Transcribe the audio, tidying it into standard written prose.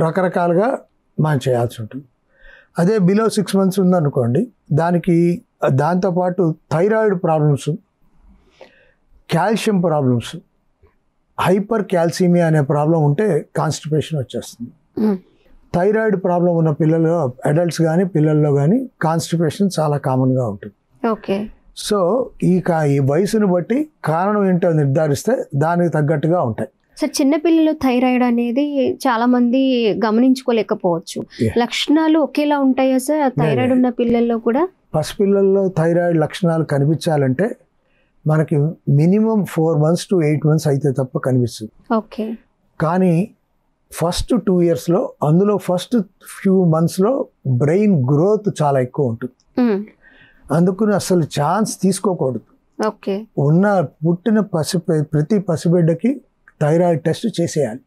రకరకాలుగా మనం చేయాల్సి ఉంటుంది. అదే బిలో 6 months ఉందనుకోండి, దాంతోపాటు thyroid problems, calcium problems, hypercalcemia అనే ప్రాబ్లం ఉంటే కాన్స్టిపేషన్ వచ్చేస్తుంది. థైరాయిడ్ ప్రాబ్లం ఉన్న పిల్లలు, అడల్ట్స్ కానీ పిల్లల్లో కానీ కాన్స్టిపేషన్ చాలా కామన్గా ఉంటుంది. ఓకే. సో ఈ వయసును బట్టి కారణం ఏంటో నిర్ధారిస్తే దానికి తగ్గట్టుగా ఉంటాయి. సార్, చిన్నపిల్లలు థైరాయిడ్ అనేది చాలా మంది గమనించుకోలేకపోవచ్చు. లక్షణాలు ఒకేలా ఉంటాయా సార్ థైరాయిడ్ ఉన్న పిల్లల్లో కూడా? పసిపిల్లల్లో థైరాయిడ్ లక్షణాలు కనిపించాలంటే మనకి మినిమం 4 months to 8 months అయితే తప్ప కనిపిస్తుంది. ఓకే. కానీ ఫస్ట్ 2 yearsలో, అందులో ఫస్ట్ ఫ్యూ మంత్స్లో బ్రెయిన్ గ్రోత్ చాలా ఎక్కువ ఉంటుంది. అందుకని అసలు ఛాన్స్ తీసుకోకూడదు. ఓకే. పుట్టిన ప్రతి పసిబిడ్డకి థైరాయిడ్ టెస్ట్ చేసేయాలి.